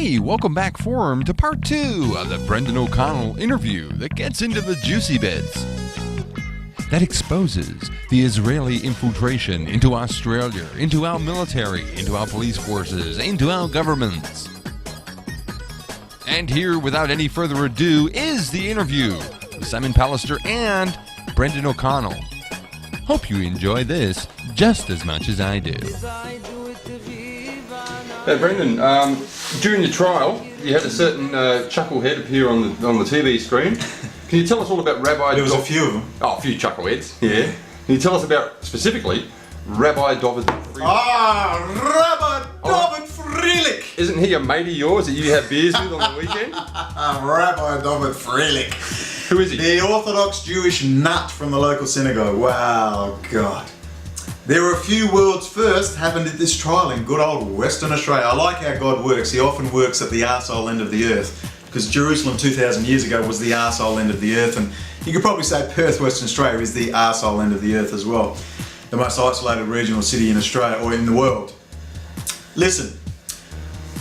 Hey, welcome back, Forum, to part 2 of the Brendon O Connell interview that gets into the juicy bits. That exposes the Israeli infiltration into Australia, into our military, into our police forces, into our governments. And here, without any further ado, is the interview with Simon Pallister and Brendon O Connell. Hope you enjoy this just as much as I do. Hey Brendon, during the trial, you had a certain chucklehead appear on the TV screen. Can you tell us all about Rabbi? There was a few of them. Oh, a few chuckleheads. Yeah. Can you tell us about specifically Rabbi David Freilich? Rabbi David Freilich. Isn't he a mate of yours that you have beers with on the weekend? Rabbi David Freilich. Who is he? The Orthodox Jewish nut from the local synagogue. Wow, God. There were a few world's first happened at this trial in good old Western Australia. I like how God works. He often works at the arsehole end of the earth, because Jerusalem 2,000 years ago was the arsehole end of the earth, and you could probably say Perth, Western Australia is the arsehole end of the earth as well. The most isolated regional city in Australia, or in the world. Listen,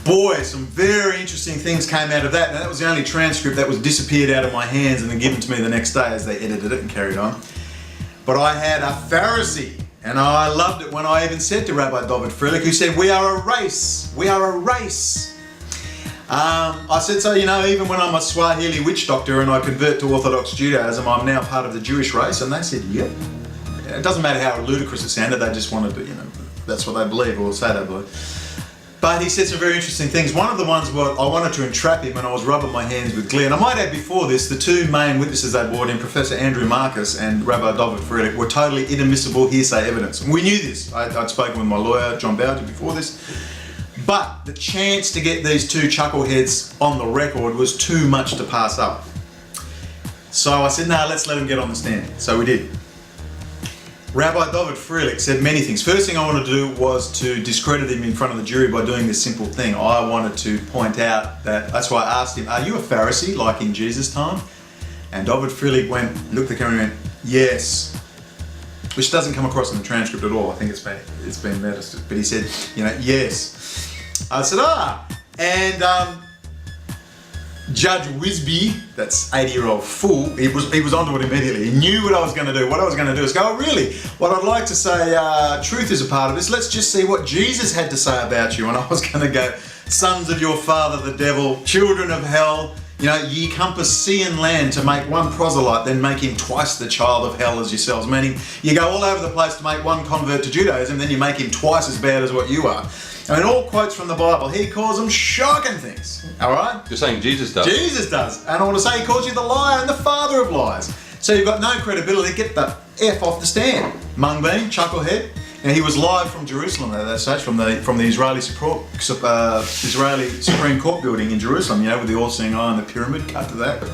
boy, some very interesting things came out of that. Now that was the only transcript that was disappeared out of my hands and then given to me the next day as they edited it and carried on. But I had a Pharisee, and I loved it when I even said to Rabbi David Freilich, who said, "We are a race, we are a race." I said, so, you know, even when I'm a Swahili witch doctor and I convert to Orthodox Judaism, I'm now part of the Jewish race. And they said, yep. It doesn't matter how ludicrous it sounded, they just wanted to, you know, that's what they believe, or say they believe. But he said some very interesting things. One of the ones was I wanted to entrap him and I was rubbing my hands with glee. And I might add before this, the two main witnesses they brought in, Professor Andrew Marcus and Rabbi David Freilich, were totally inadmissible hearsay evidence. And we knew this. I'd spoken with my lawyer, John Bowden, before this. But the chance to get these two chuckleheads on the record was too much to pass up. So I said, no, let's let them get on the stand. So we did. Rabbi David Freilich said many things. First thing I wanted to do was to discredit him in front of the jury by doing this simple thing. I wanted to point out that's why I asked him, are you a Pharisee like in Jesus' time? And David Freilich looked at the camera and went, yes. Which doesn't come across in the transcript at all. I think it's been noticed. But he said, you know, yes. I said, and Judge Wisby, that's 80-year-old fool, he was onto it immediately. He knew what I was going to do. What I was going to do is go, oh, really? What I'd like to say, truth is a part of this. Let's just see what Jesus had to say about you. And I was going to go, sons of your father the devil, children of hell, you know, ye compass sea and land to make one proselyte, then make him twice the child of hell as yourselves. Meaning, you go all over the place to make one convert to Judaism, then you make him twice as bad as what you are. I mean, all quotes from the Bible. He calls them shocking things, all right? You're saying Jesus does? Jesus does. And I want to say he calls you the liar and the father of lies. So you've got no credibility. Get the F off the stand. Mung bean, chucklehead. And he was live from Jerusalem at that stage, from the Israeli Supreme Court building in Jerusalem, you know, with the all-seeing eye and the pyramid cut to that.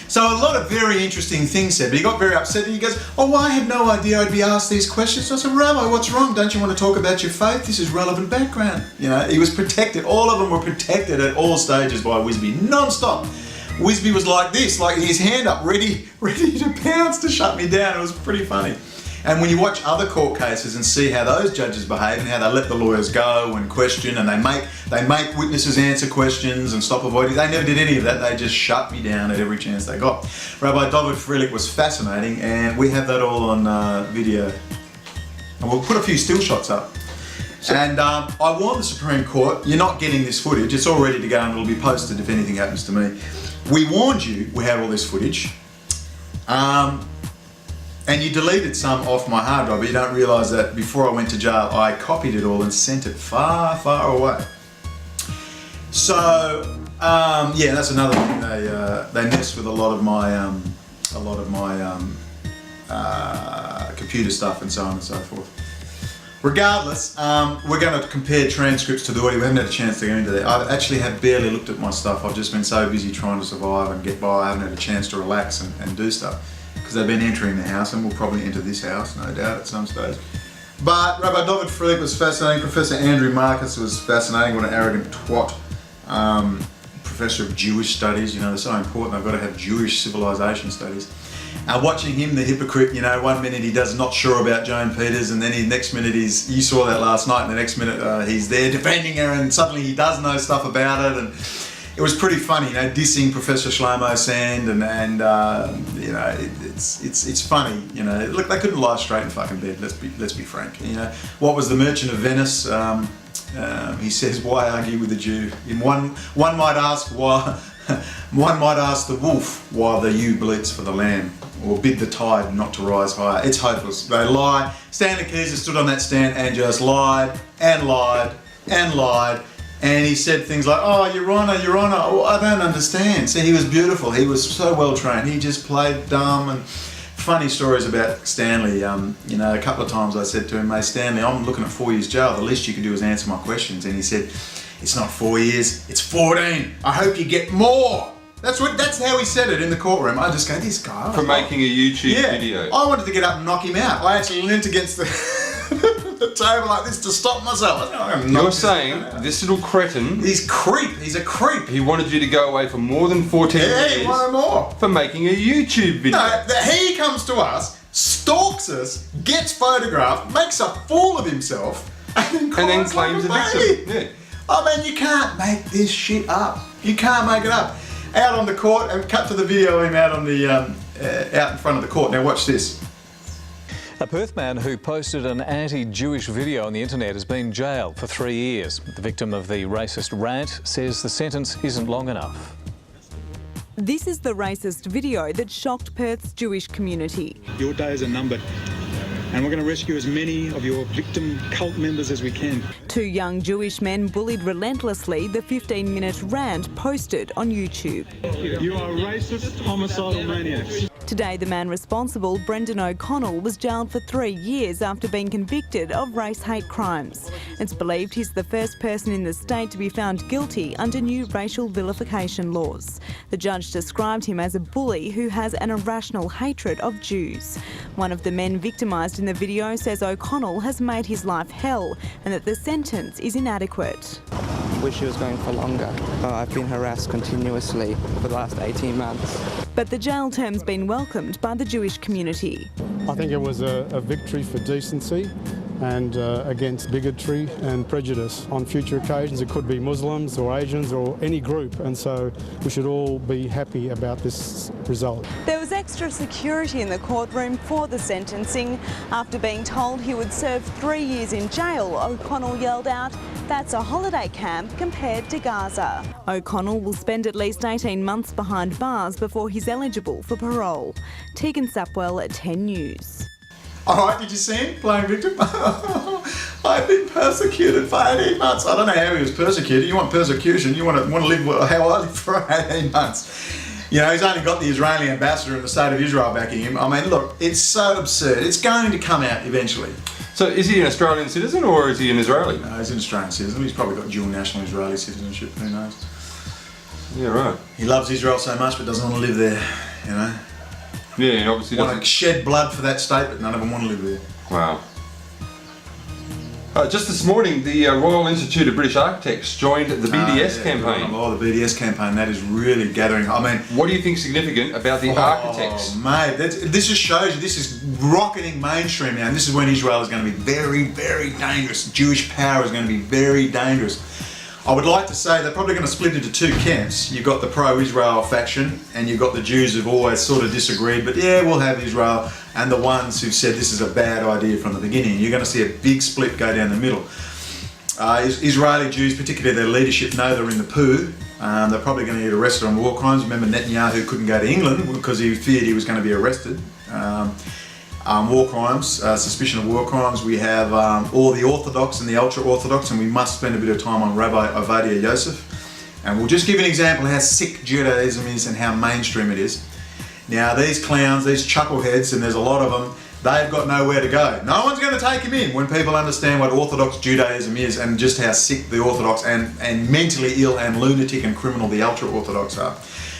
So a lot of very interesting things said, but he got very upset and he goes, oh, well, I had no idea I'd be asked these questions. So I said, Rabbi, what's wrong? Don't you want to talk about your faith? This is relevant background. You know, he was protected. All of them were protected at all stages by Wisby, non-stop. Wisby was like this, like his hand up, ready to pounce to shut me down. It was pretty funny. And when you watch other court cases and see how those judges behave and how they let the lawyers go and question and they make witnesses answer questions and stop avoiding, they never did any of that. They just shut me down at every chance they got. Rabbi David Freilich was fascinating, and we have that all on video. And we'll put a few still shots up. And I warned the Supreme Court, you're not getting this footage. It's all ready to go and it'll be posted if anything happens to me. We warned you we had all this footage. And you deleted some off my hard drive, but you don't realise that before I went to jail, I copied it all and sent it far, far away. So, yeah, that's another thing. They mess with a lot of my computer stuff and so on and so forth. Regardless, we're going to compare transcripts to the audio. We haven't had a chance to go into that. I actually have barely looked at my stuff. I've just been so busy trying to survive and get by. I haven't had a chance to relax and do stuff. Because they've been entering the house, and we'll probably enter this house, no doubt, at some stage. But Rabbi David Freilich was fascinating. Professor Andrew Marcus was fascinating. What an arrogant twat. Professor of Jewish studies, you know, they're so important. They've got to have Jewish civilization studies. Watching him, the hypocrite, you know, 1 minute he does not sure about Joan Peters, and then next minute you saw that last night, and the next minute he's there defending her, and suddenly he does know stuff about it, and it was pretty funny, you know, dissing Professor Shlomo Sand, and you know, it's funny, you know. Look, they couldn't lie straight in fucking bed. Let's be frank. You know, what was the Merchant of Venice? He says, "Why argue with a Jew?" In one might ask why. One might ask the wolf why the ewe bleats for the lamb, or bid the tide not to rise higher. It's hopeless. They lie. Stanley Keezer stood on that stand and just lied and lied and lied. And he said things like, "Oh, Your Honour, oh, I don't understand." See, he was beautiful. He was so well trained. He just played dumb. And funny stories about Stanley. You know, a couple of times I said to him, "Mate, Stanley, I'm looking at 4 years jail. The least you can do is answer my questions." And he said, "It's not 4 years, it's 14. I hope you get more." That's how he said it in the courtroom. I just go, this guy. For making a YouTube video. I wanted to get up and knock him out. I actually leant against the table like this to stop myself. You're saying this little cretin... He's a creep. He wanted you to go away for more than 14 years. Yeah, he wanted more. For making a YouTube video. No, he comes to us, stalks us, gets photographed, makes a fool of himself, and then claims a victim. Yeah. I mean, you can't make this shit up. You can't make it up. Out on the court, and cut to the video of him out on the out in front of the court. Now watch this. A Perth man who posted an anti-Jewish video on the internet has been jailed for 3 years. The victim of the racist rant says the sentence isn't long enough. This is the racist video that shocked Perth's Jewish community. Your days are numbered, and we're going to rescue as many of your victim cult members as we can. 2 young Jewish men bullied relentlessly the 15-minute rant posted on YouTube. You are racist, homicidal maniacs. Today, the man responsible, Brendon O Connell, was jailed for 3 years after being convicted of race hate crimes. It's believed he's the first person in the state to be found guilty under new racial vilification laws. The judge described him as a bully who has an irrational hatred of Jews. One of the men victimised in the video says O'Connell has made his life hell and that the sentence is inadequate. Wish he was going for longer. I've been harassed continuously for the last 18 months. But the jail term's been welcomed by the Jewish community. I think it was a victory for decency and against bigotry and prejudice. On future occasions it could be Muslims or Asians or any group, and so we should all be happy about this result. There was extra security in the courtroom for the sentencing. After being told he would serve 3 years in jail, O'Connell yelled out, "That's a holiday camp compared to Gaza." O'Connell will spend at least 18 months behind bars before he's eligible for parole. Tegan Sapwell at 10 News. All right, did you see him playing victim? I've been persecuted for 18 months. I don't know how he was persecuted. You want persecution, you want to live how I lived for 18 months. You know, he's only got the Israeli ambassador in the state of Israel backing him. I mean, look, it's so absurd. It's going to come out eventually. So is he an Australian citizen or is he an Israeli? No, he's an Australian citizen. He's probably got dual national Israeli citizenship, who knows. Yeah, right. He loves Israel so much but doesn't want to live there, you know. Yeah, he obviously doesn't. Want to shed blood for that state, but none of them want to live there. Wow. Just this morning, the Royal Institute of British Architects joined the BDS campaign. Oh, the BDS campaign, that is really gathering. I mean, what do you think is significant about the architects? Mate, this just shows you this is rocketing mainstream now, and this is when Israel is going to be very, very dangerous. Jewish power is going to be very dangerous. I would like to say they're probably going to split into 2 camps. You've got the pro-Israel faction and you've got the Jews who've always sort of disagreed, but yeah, we'll have Israel, and the ones who've said this is a bad idea from the beginning. You're going to see a big split go down the middle. Israeli Jews, particularly their leadership, know they're in the poo. They're probably going to get arrested on war crimes. Remember, Netanyahu couldn't go to England because he feared he was going to be arrested. War crimes, suspicion of war crimes. We have all the Orthodox and the ultra-Orthodox, and we must spend a bit of time on Rabbi Ovadia Yosef. And we'll just give an example of how sick Judaism is and how mainstream it is. Now, these clowns, these chuckleheads, and there's a lot of them, they've got nowhere to go. No one's going to take him in when people understand what Orthodox Judaism is and just how sick the Orthodox and mentally ill and lunatic and criminal the ultra-Orthodox are.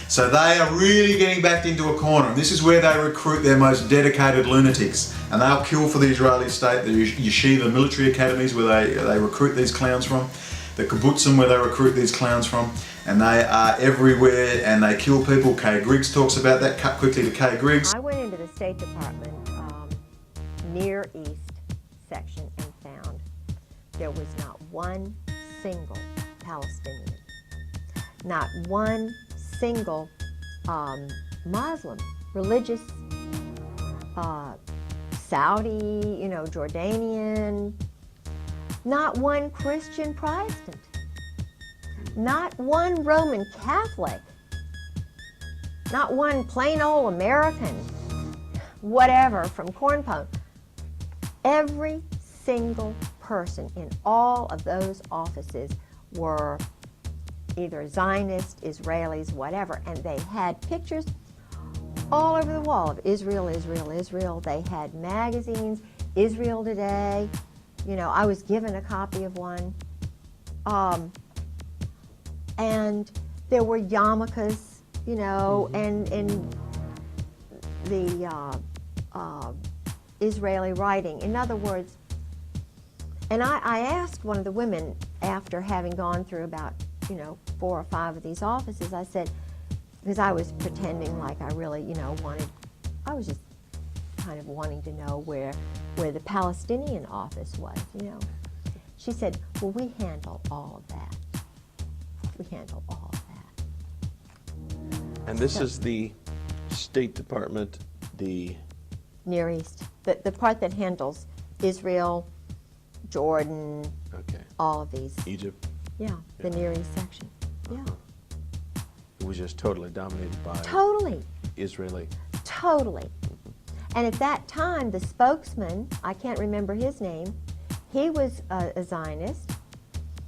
So they are really getting backed into a corner, and this is where they recruit their most dedicated lunatics, and they'll kill for the Israeli state, the yeshiva military academies where they recruit these clowns from, the kibbutzim where they recruit these clowns from, and they are everywhere and they kill people. Kay Griggs talks about that. Cut quickly to Kay Griggs. I went State Department Near East section and found there was not one single Palestinian, not one single Muslim, religious, Saudi, Jordanian, not one Christian Protestant, not one Roman Catholic, not one plain old American, whatever, from Cornpone. Every single person in all of those offices were either Zionist, Israelis, whatever, and they had pictures all over the wall of Israel, Israel, Israel. They had magazines, Israel Today. I was given a copy of one. And there were yarmulkes, and the Israeli writing. In other words, and I asked one of the women after having gone through about, 4 or 5 of these offices, I said, because I was pretending like I really, I was just kind of wanting to know where the Palestinian office was, She said, well, we handle all of that. We handle all of that. And this is the State Department, the Near East, the part that handles Israel, Jordan, all of these. Egypt. Yeah, the Near East section. Yeah. It was just totally dominated by Israeli. Totally. And at that time, the spokesman, I can't remember his name, he was a Zionist,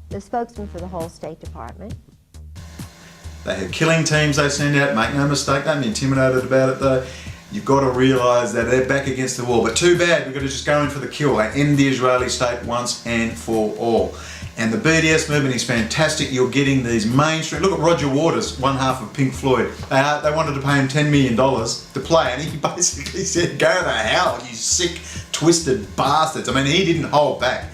the spokesman for the whole State Department. They have killing teams they send out, make no mistake, don't be intimidated about it though. You've got to realise that they're back against the wall. But too bad, we've got to just go in for the kill and end the Israeli state once and for all. And the BDS movement is fantastic. You're getting these mainstream... Look at Roger Waters, one half of Pink Floyd. They wanted to pay him $10 million to play, and he basically said, go to hell, you sick, twisted bastards. I mean, he didn't hold back.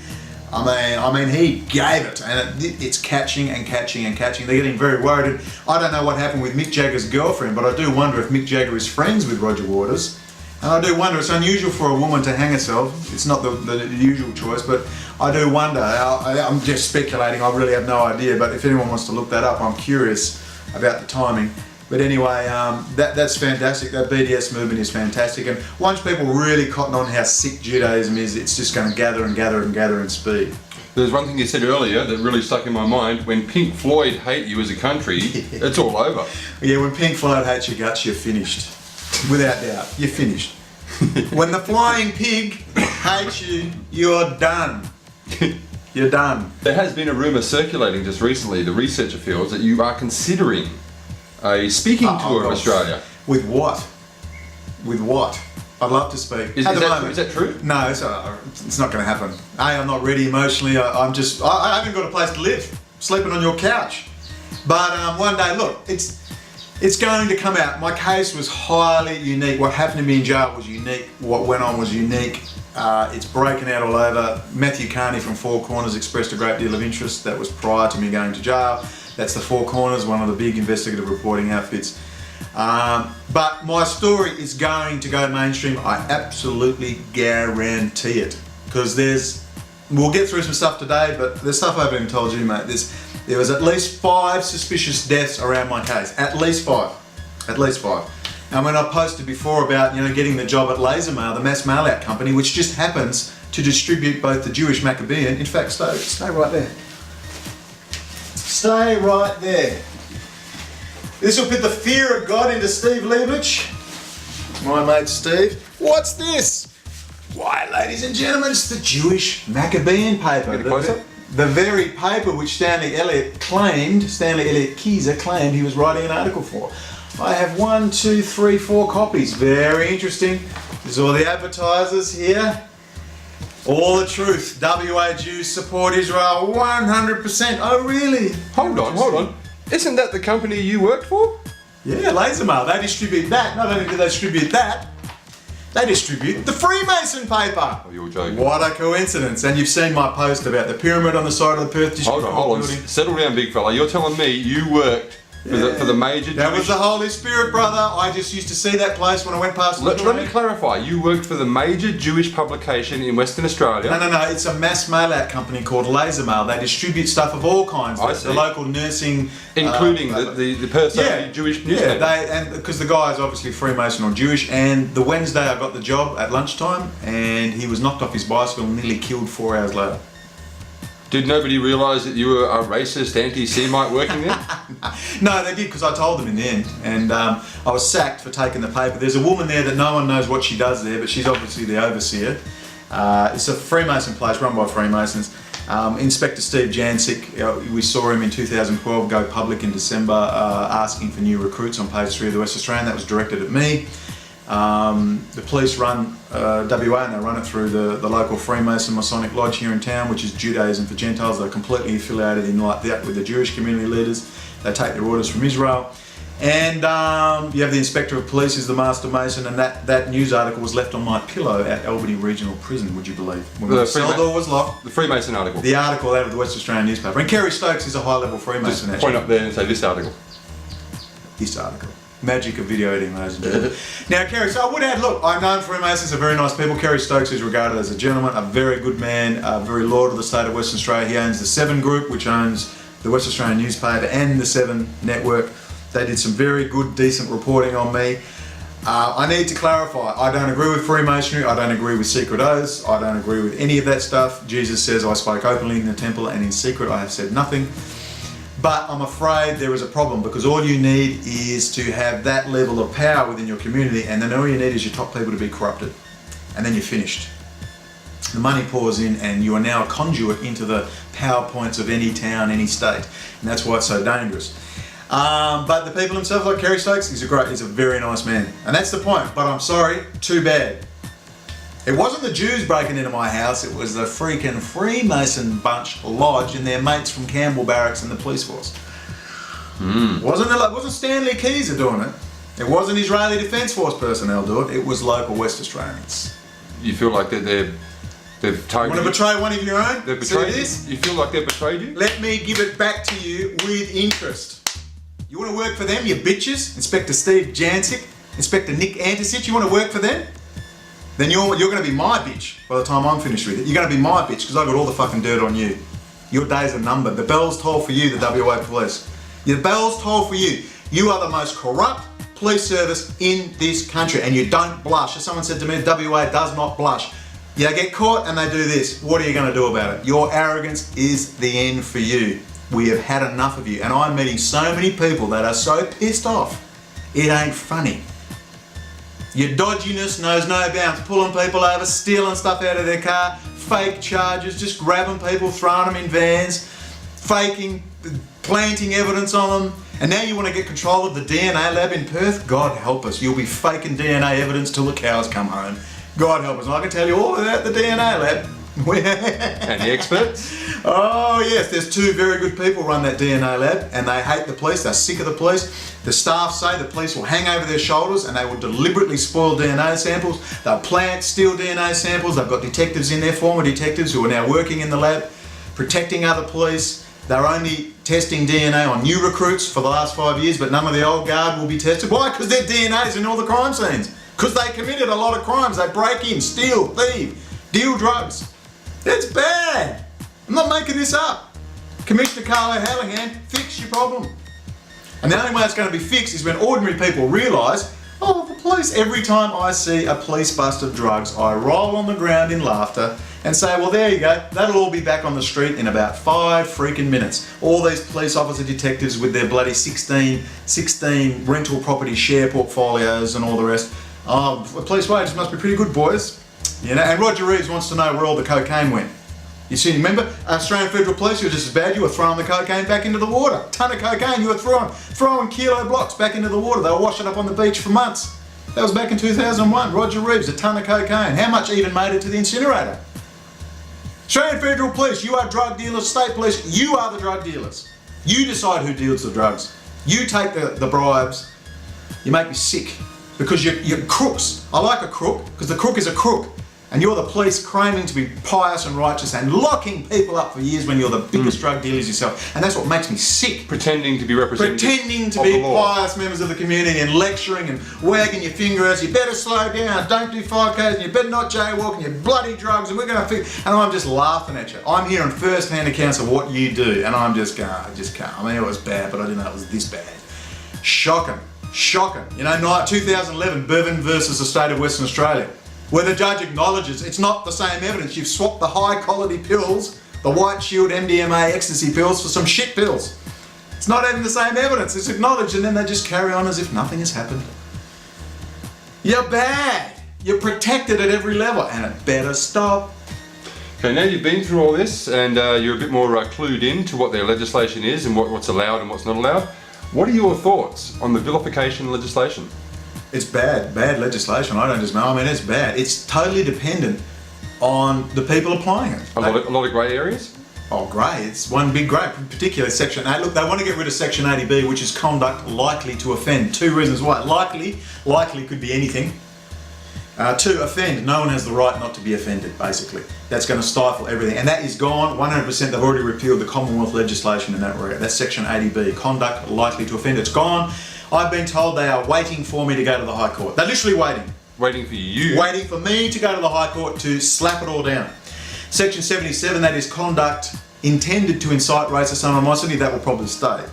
I mean, he gave it, and it's catching and catching and catching. They're getting very worried. I don't know what happened with Mick Jagger's girlfriend, but I do wonder if Mick Jagger is friends with Roger Waters. And I do wonder, it's unusual for a woman to hang herself. It's not the usual choice, but I do wonder. I'm just speculating, I really have no idea, but if anyone wants to look that up, I'm curious about the timing. But anyway, that's fantastic. That BDS movement is fantastic. And once people really cotton on how sick Judaism is, it's just going to gather and gather and gather in speed. There's one thing you said earlier that really stuck in my mind. When Pink Floyd hate you as a country, it's all over. Yeah, when Pink Floyd hates your guts, you're finished. Without doubt, you're finished. When the flying pig hates you, you're done. You're done. There has been a rumour circulating just recently, the researcher feels, that you are considering a speaking tour of Australia. With what? With what? I'd love to speak. Is that true? No, it's not going to happen. I'm not ready emotionally. I haven't got a place to live. Sleeping on your couch. But one day, look, it's going to come out. My case was highly unique. What happened to me in jail was unique. What went on was unique. It's broken out all over. Matthew Carney from Four Corners expressed a great deal of interest. That was prior to me going to jail. That's the Four Corners, one of the big investigative reporting outfits. But my story is going to go mainstream. I absolutely guarantee it. Because we'll get through some stuff today, but there's stuff I haven't even told you, mate. There was at least 5 suspicious deaths around my case. At least 5. At least 5. And when I posted before about getting the job at Laser Mail, the mass mail out company, which just happens to distribute both the Jewish Maccabean. In fact, stay right there. Stay right there. This will put the fear of God into Steve Leibich. My mate Steve. What's this? Why, ladies and gentlemen, it's the Jewish Maccabean paper. The very paper which Stanley Elliott Keyser claimed he was writing an article for. I have 1, 2, 3, 4 copies. Very interesting. There's all the advertisers here. All the truth. WA Jews support Israel 100%. Oh, really? Hold on. Isn't that the company you worked for? Yeah, Laser Mail. They distribute that. Not only do they distribute that, they distribute the Freemason paper. Oh, you're joking. What a coincidence. And you've seen my post about the pyramid on the side of the Perth District. Hold on. Settle down, big fella. You're telling me you worked for the major That Jewish... was the Holy Spirit, brother. I just used to see that place when I went past. Let me clarify. You worked for the major Jewish publication in Western Australia. No. It's a mass mail-out company called Laser Mail. They distribute stuff of all kinds. I see. The local nursing... Including the per se Jewish newspaper. Yeah, because the guy is obviously Freemason or Jewish, and the Wednesday I got the job at lunchtime, and he was knocked off his bicycle and nearly killed 4 hours later. Did nobody realise that you were a racist anti-Semite working there? No, they did, because I told them in the end. And I was sacked for taking the paper. There's a woman there that no one knows what she does there, but she's obviously the overseer. It's a Freemason place run by Freemasons. Inspector Steve Jancic, we saw him in 2012 go public in December asking for new recruits on page 3 of the West Australian. That was directed at me. The police run WA, and they run it through the local Freemason Masonic Lodge here in town, which is Judaism for Gentiles. They're completely affiliated in like that with the Jewish community leaders. They take their orders from Israel. And you have the Inspector of Police is the Master Mason, and that news article was left on my pillow at Albany Regional Prison, would you believe? When the cell door was locked. The Freemason article. The article out of the West Australian newspaper. And Kerry Stokes is a high-level Freemason. Just point up there and say this article. This article. Magic of video editing, ladies and gentlemen. Now, Kerry, so I would add, look, I've known Freemasons are very nice people. Kerry Stokes is regarded as a gentleman, a very good man, very loyal to the state of Western Australia. He owns the 7 Group, which owns the West Australian newspaper and the 7 Network. They did some very good, decent reporting on me. I need to clarify, I don't agree with Freemasonry, I don't agree with secret oaths, I don't agree with any of that stuff. Jesus says I spoke openly in the temple, and in secret I have said nothing. But I'm afraid there is a problem, because all you need is to have that level of power within your community, and then all you need is your top people to be corrupted. And then you're finished. The money pours in, and you are now a conduit into the power points of any town, any state. And that's why it's so dangerous. But the people themselves, like Kerry Stokes, he's a very nice man. And that's the point. But I'm sorry, too bad. It wasn't the Jews breaking into my house, it was the freaking Freemason bunch lodge and their mates from Campbell Barracks and the police force. Wasn't Stanley Keyser doing it. It wasn't Israeli Defence Force personnel doing it. It was local West Australians. You feel like they've targeted you? Want to betray one of your own? They've betrayed you? You feel like they've betrayed you? Let me give it back to you with interest. You want to work for them, you bitches? Inspector Steve Jancic, Inspector Nick Antisich, you want to work for them? Then you're going to be my bitch by the time I'm finished with it. You're going to be my bitch because I've got all the fucking dirt on you. Your days are numbered. The bell's toll for you, the WA Police. The bell's toll for you. You are the most corrupt police service in this country, and you don't blush. As someone said to me, WA does not blush. You get caught and they do this. What are you going to do about it? Your arrogance is the end for you. We have had enough of you. And I'm meeting so many people that are so pissed off, it ain't funny. Your dodginess knows no bounds. Pulling people over, stealing stuff out of their car, fake charges, just grabbing people, throwing them in vans, faking, planting evidence on them. And now you want to get control of the DNA lab in Perth? God help us. You'll be faking DNA evidence till the cows come home. God help us. And I can tell you all about the DNA lab. And the experts? Oh yes, there's 2 very good people run that DNA lab, and they hate the police, they're sick of the police. The staff say the police will hang over their shoulders and they will deliberately spoil DNA samples. They'll plant, steal DNA samples. They've got detectives in there, former detectives who are now working in the lab, protecting other police. They're only testing DNA on new recruits for the last 5 years, but none of the old guard will be tested. Why? Because their DNA's in all the crime scenes. Because they committed a lot of crimes. They break in, steal, thieve, deal drugs. That's bad. I'm not making this up. Commissioner Carl O'Halloran, fix your problem. And the only way it's going to be fixed is when ordinary people realise, oh, the police, every time I see a police bust of drugs, I roll on the ground in laughter and say, well, there you go, that'll all be back on the street in about 5 freaking minutes. All these police officer detectives with their bloody 16 rental property share portfolios and all the rest. Oh, police wages must be pretty good, boys. You know, and Roger Reeves wants to know where all the cocaine went. You see, remember, Australian Federal Police, you were just as bad, you were throwing the cocaine back into the water. A ton of cocaine, you were throwing kilo blocks back into the water. They were washing up on the beach for months. That was back in 2001. Roger Reeves, a ton of cocaine. How much even made it to the incinerator? Australian Federal Police, you are drug dealers. State Police, you are the drug dealers. You decide who deals the drugs. You take the bribes. You make me sick. Because you're crooks. I like a crook, because the crook is a crook. and you're the police claiming to be pious and righteous and locking people up for years when you're the biggest drug dealers yourself. And that's what makes me sick. Pretending to be representatives Pretending to be pious members of the community and lecturing and wagging your finger as you better slow down, don't do 5Ks, and you better not jaywalk, and you bloody drugs, and we're going to fix. And I'm just laughing at you. I'm hearing first-hand accounts of what you do, and I'm just going, I just can't. I mean, it was bad, but I didn't know it was this bad. Shocking. Shocking. You know, 2011, Bevan versus the state of Western Australia, where the judge acknowledges it's not the same evidence. You've swapped the high quality pills, the White Shield MDMA ecstasy pills, for some shit pills. It's not even the same evidence. It's acknowledged, and then they just carry on as if nothing has happened. You're bad. You're protected at every level, and it better stop. Okay, now you've been through all this, and you're a bit more clued in to what their legislation is and what's allowed and what's not allowed. What are your thoughts on the vilification legislation? It's bad legislation. I don't just know. I mean, it's bad. It's totally dependent on the people applying it. A lot of grey areas? Oh, grey. It's one big grey, particularly Section 8. Look, they want to get rid of Section 80B, which is conduct likely to offend. Two reasons why. Likely could be anything. To offend, no one has the right not to be offended, basically. That's going to stifle everything. And that is gone. 100%. They've already repealed the Commonwealth legislation in that area. That's Section 80B, conduct likely to offend. It's gone. I've been told they are waiting for me to go to the High Court. They're literally waiting. Waiting for you? Waiting for me to go to the High Court to slap it all down. Section 77, that is conduct intended to incite racist animosity. That will probably stay.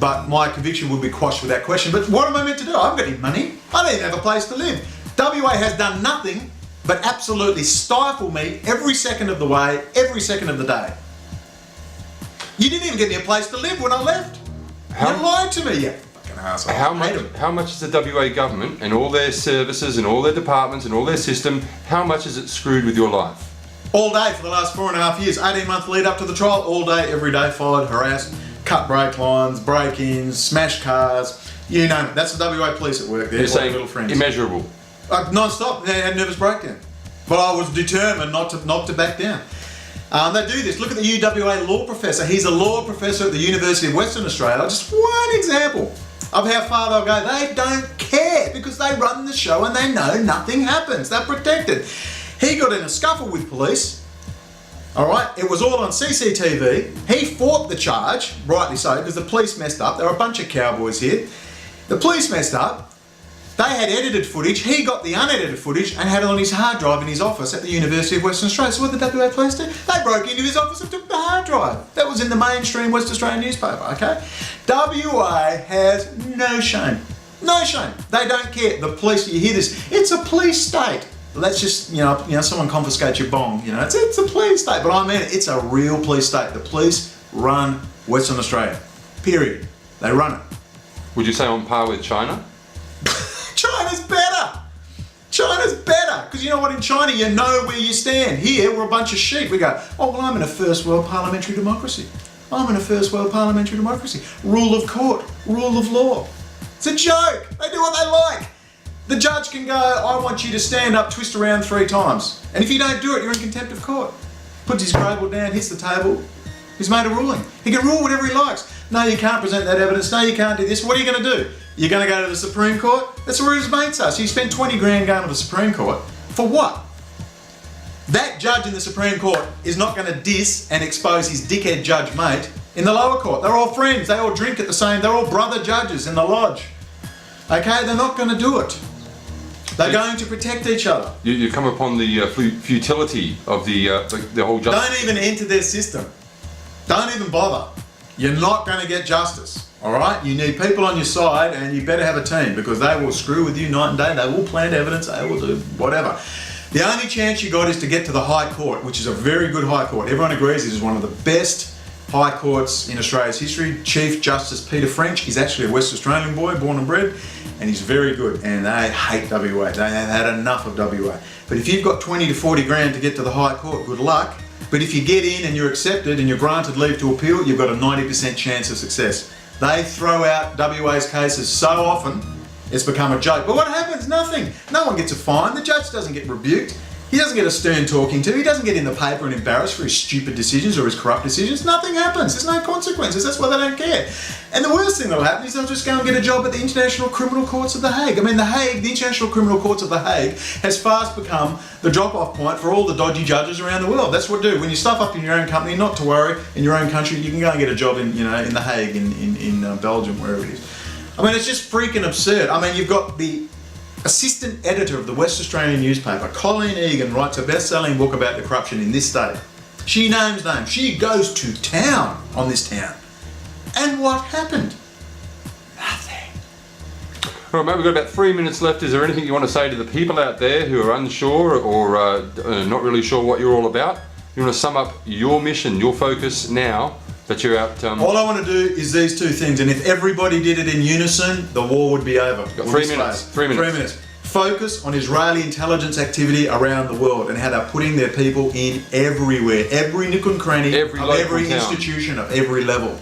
But my conviction will be quashed with that question. But what am I meant to do? I haven't got any money. I don't even have a place to live. WA has done nothing but absolutely stifle me every second of the way, every second of the day. You didn't even give me a place to live when I left. You lied to me, you fucking asshole. How much is the WA government and all their services and all their departments and all their system, how much is it screwed with your life? All day for the last 4.5 years, 18-month lead up to the trial, all day, every day, followed, harassed, cut brake lines, break-ins, smashed cars, you name it. That's the WA police at work there. You're saying little friends. Immeasurable? Non-stop. They had a nervous breakdown. But I was determined not to back down. They do this. Look at the UWA law professor. He's a law professor at the University of Western Australia. Just one example of how far they'll go. They don't care because they run the show and they know nothing happens. They're protected. He got in a scuffle with police. All right, it was all on CCTV. He fought the charge, rightly so, because the police messed up. There were a bunch of cowboys here. The police messed up. They had edited footage. He got the unedited footage and had it on his hard drive in his office at the University of Western Australia. So what did the WA police do? They broke into his office and took the hard drive. That was in the mainstream West Australian newspaper, okay? WA has no shame. No shame. They don't care. The police, you hear this, it's a police state. Let's just, you know, someone confiscates your bong, you know, it's a police state. But I mean, it's a real police state. The police run Western Australia, period. They run it. Would you say on par with China? China's better. China's better. Because you know what, in China, you know where you stand. Here, we're a bunch of sheep. We go, oh, well, I'm in a first world parliamentary democracy. I'm in a first world parliamentary democracy. Rule of court, rule of law. It's a joke. They do what they like. The judge can go, I want you to stand up, twist around 3 times. And if you don't do it, you're in contempt of court. Puts his grable down, hits the table. He's made a ruling. He can rule whatever he likes. No, you can't present that evidence. No, you can't do this. What are you going to do? You're going to go to the Supreme Court? That's where his mates are. So you spend 20 grand going to the Supreme Court. For what? That judge in the Supreme Court is not going to diss and expose his dickhead judge mate in the lower court. They're all friends. They all drink at the same. They're all brother judges in the lodge. Okay? They're not going to do it. They're going to protect each other. You come upon the futility of the whole justice. Don't even enter their system. Don't even bother. You're not going to get justice. All right? You need people on your side, and you better have a team because they will screw with you night and day. They will plant evidence. They will do whatever. The only chance you got is to get to the High Court, which is a very good High Court. Everyone agrees this is one of the best High Courts in Australia's history. Chief Justice Peter French is actually a West Australian boy, born and bred, and he's very good. And they hate WA. They have had enough of WA. But if you've got 20 to 40 grand to get to the High Court, good luck. But if you get in and you're accepted and you're granted leave to appeal, you've got a 90% chance of success. They throw out WA's cases so often, it's become a joke. But what happens? Nothing. No one gets a fine. The judge doesn't get rebuked. He doesn't get a stern talking to. He doesn't get in the paper and embarrassed for his stupid decisions or his corrupt decisions. Nothing happens. There's no consequences. That's why they don't care. And the worst thing that'll happen is they'll just go and get a job at the International Criminal Courts of The Hague. I mean, the International Criminal Courts of The Hague has fast become the drop-off point for all the dodgy judges around the world. That's what do. When you stuff up in your own company, not to worry, in your own country, you can go and get a job in The Hague, in Belgium, wherever it is. I mean, it's just freaking absurd. I mean, you've got the assistant editor of the West Australian newspaper, Colleen Egan, writes a best-selling book about the corruption in this state. She names names. She goes to town on this town. And what happened? Nothing. All right, mate, we've got about 3 minutes left. Is there anything you want to say to the people out there who are unsure or not really sure what you're all about? You want to sum up your mission, your focus now that you're out... All I want to do is these two things, and if everybody did it in unison, the war would be over. Got 3 minutes. 3 minutes. 3 minutes. Focus on Israeli intelligence activity around the world and how they're putting their people in everywhere, every nook and cranny of every institution, of every level.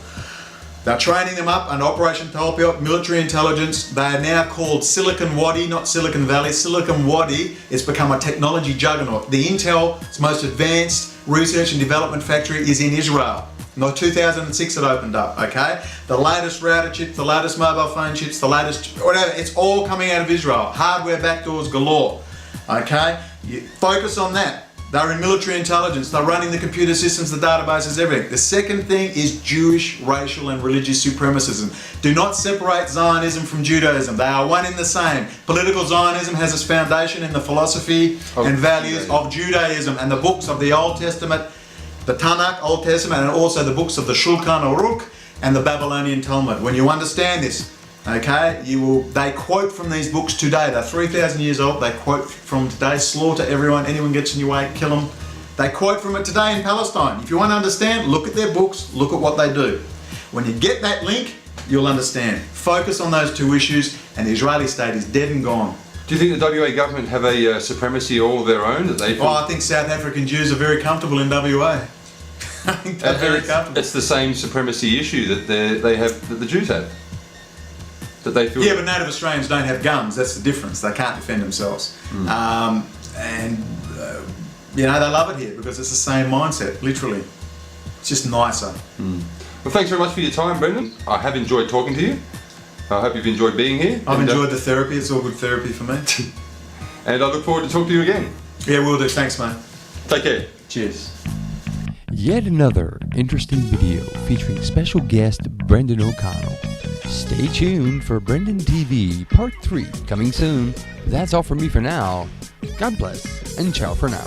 They're training them up under Operation Talpiot, military intelligence. They are now called Silicon Wadi, not Silicon Valley. Silicon Wadi has become a technology juggernaut. The Intel's most advanced research and development factory is in Israel. In 2006 it opened up, okay? The latest router chips, the latest mobile phone chips, the latest, whatever, it's all coming out of Israel. Hardware backdoors galore, okay? You focus on that. They're in military intelligence, they're running the computer systems, the databases, everything. The second thing is Jewish racial and religious supremacism. Do not separate Zionism from Judaism. They are one and the same. Political Zionism has its foundation in the philosophy and values of Judaism and the books of the Old Testament, the Tanakh, Old Testament, and also the books of the Shulchan Aruch and the Babylonian Talmud. When you understand this, okay, they quote from these books today. They're 3,000 years old. They quote from today. Slaughter everyone. Anyone gets in your way, kill them. They quote from it today in Palestine. If you want to understand, look at their books, look at what they do. When you get that link, you'll understand. Focus on those two issues, and the Israeli state is dead and gone. Do you think the WA government have a supremacy all of their own that they feel? Oh, I think South African Jews are very comfortable in WA. I think they're very comfortable. It's the same supremacy issue that they have, that the Jews have. That they feel. Yeah, but Native Australians don't have guns. That's the difference. They can't defend themselves. You know, they love it here because it's the same mindset, literally. It's just nicer. Well, thanks very much for your time, Brendon. I have enjoyed talking to you. I hope you've enjoyed being here. I've enjoyed the therapy. It's all good therapy for me. And I look forward to talking to you again. Yeah, will do. Thanks, mate. Take care. Cheers. Yet another interesting video featuring special guest Brendon O'Connell. Stay tuned for Brendon TV Part 3 coming soon. That's all from me for now. God bless and ciao for now.